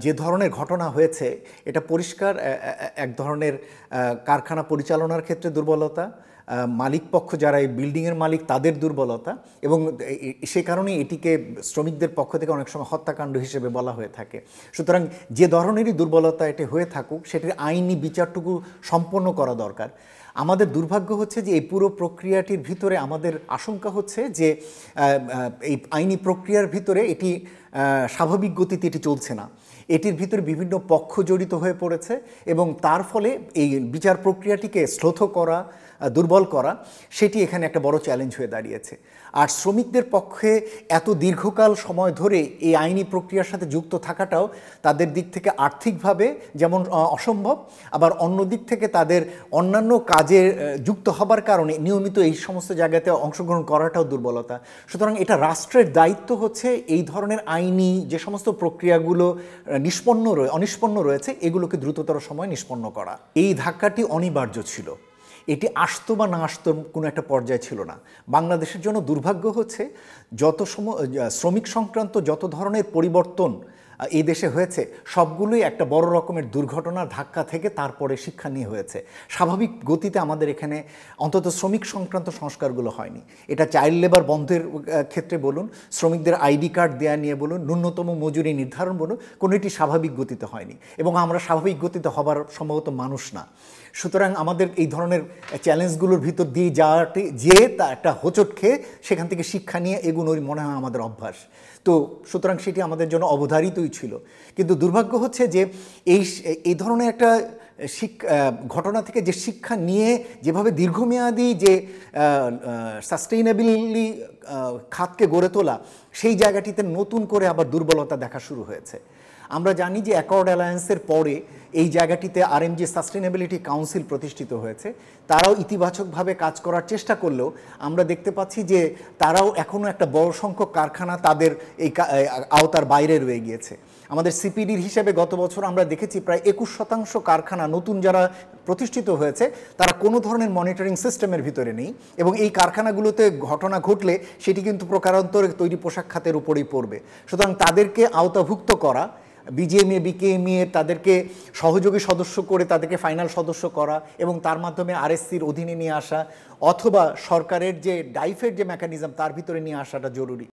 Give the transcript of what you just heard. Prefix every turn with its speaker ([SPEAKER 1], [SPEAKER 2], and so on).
[SPEAKER 1] যে ধরনের ঘটনা হয়েছে এটা পরিষ্কার এক ধরনের কারখানা পরিচালনার ক্ষেত্রে দুর্বলতা, মালিক পক্ষ যারা এই বিল্ডিংয়ের মালিক তাদের দুর্বলতা, এবং সে কারণেই এটিকে শ্রমিকদের পক্ষ থেকে অনেক সময় হত্যাকাণ্ড হিসেবে বলা হয়ে থাকে। সুতরাং যে ধরনেরই দুর্বলতা এটি হয়ে থাকুক সেটির আইনি বিচারটুকু সম্পন্ন করা দরকার। আমাদের দুর্ভাগ্য হচ্ছে যে এই পুরো প্রক্রিয়াটির ভিতরে আমাদের আশঙ্কা হচ্ছে যে এই আইনি প্রক্রিয়ার ভিতরে এটি স্বাভাবিক গতিতে এটি চলছে না। এটির ভিতরে বিভিন্ন পক্ষ জড়িত হয়ে পড়েছে এবং তার ফলে এই বিচার প্রক্রিয়াটিকে শ্লথ করা, দুর্বল করা, সেটি এখানে একটা বড় চ্যালেঞ্জ হয়ে দাঁড়িয়েছে। আর শ্রমিকদের পক্ষে এত দীর্ঘকাল সময় ধরে এই আইনি প্রক্রিয়ার সাথে যুক্ত থাকাটাও তাদের দিক থেকে আর্থিকভাবে যেমন অসম্ভব, আবার অন্য দিক থেকে তাদের অন্যান্য কাজে যুক্ত হবার কারণে নিয়মিত এই সমস্ত জায়গাতে অংশগ্রহণ করাটাও দুর্বলতা। সুতরাং এটা রাষ্ট্রের দায়িত্ব হচ্ছে এই ধরনের আইনি যে সমস্ত প্রক্রিয়াগুলো অনিষ্পন্ন রয়েছে এগুলোকে দ্রুততর সময় নিষ্পন্ন করা। এই ধাক্কাটি অনিবার্য ছিল, এটি আসতো বা না আসতো কোনো একটা পর্যায়ে ছিল না। বাংলাদেশের জন্য দুর্ভাগ্য হচ্ছে শ্রমিক সংক্রান্ত যত ধরনের পরিবর্তন এই দেশে হয়েছে সবগুলোই একটা বড় রকমের দুর্ঘটনার ধাক্কা থেকে তারপরে শিক্ষা নিয়ে হয়েছে। স্বাভাবিক গতিতে আমাদের এখানে অন্তত শ্রমিক সংক্রান্ত সংস্কারগুলো হয়নি। এটা চাইল্ড লেবার বন্ধের ক্ষেত্রে বলুন, শ্রমিকদের আইডি কার্ড দেওয়া নিয়ে বলুন, ন্যূনতম মজুরি নির্ধারণ বলুন, কোনোটি স্বাভাবিক গতিতে হয়নি এবং আমরা স্বাভাবিক গতিতে হবার সম্ভবত মানুষ না। সুতরাং আমাদের এই ধরনের চ্যালেঞ্জগুলোর ভিতর দিয়ে তা একটা হোঁচট খেয়ে সেখান থেকে শিক্ষা নিয়ে এগুলোই মনে হয় আমাদের অভ্যাস। তো সুতরাং সেটি আমাদের জন্য অবধারিতই ছিল। কিন্তু দুর্ভাগ্য হচ্ছে যে এই ধরনের একটা ঘটনা থেকে যে শিক্ষা নিয়ে যেভাবে দীর্ঘমেয়াদী যে সাস্টেইনেবলি খাতকে গড়ে তোলা, সেই জায়গাটিতে নতুন করে আবার দুর্বলতা দেখা শুরু হয়েছে। আমরা জানি যে অ্যাকর্ড অ্যালায়েন্সের পরে এই জায়গাটিতে আরএমজি সাস্টেনেবিলিটি কাউন্সিল প্রতিষ্ঠিত হয়েছে। তারাও ইতিবাচকভাবে কাজ করার চেষ্টা করলেও আমরা দেখতে পাচ্ছি যে তারাও এখনও একটা বড় সংখ্যক কারখানা তাদের এই আওতার বাইরে রয়ে গিয়েছে। আমাদের সিপিডির হিসেবে গত বছর আমরা দেখেছি প্রায় 21% কারখানা নতুন যারা প্রতিষ্ঠিত হয়েছে তারা কোনো ধরনের মনিটরিং সিস্টেমের ভিতরে নেই, এবং এই কারখানাগুলোতে ঘটনা ঘটলে সেটি কিন্তু প্রকারান্তরে তৈরি পোশাক খাতের উপরেই পড়বে। সুতরাং তাদেরকে আওতাভুক্ত করা, বিজিএমএ বিকেএমএ তাদেরকে সহযোগী সদস্য করে তাদেরকে ফাইনাল সদস্য করা এবং তার মাধ্যমে আরএসসির অধীনে নিয়ে আসা, অথবা সরকারের যে ডাইফের যে মেকানিজম তার ভিতরে নিয়ে আসাটা জরুরি।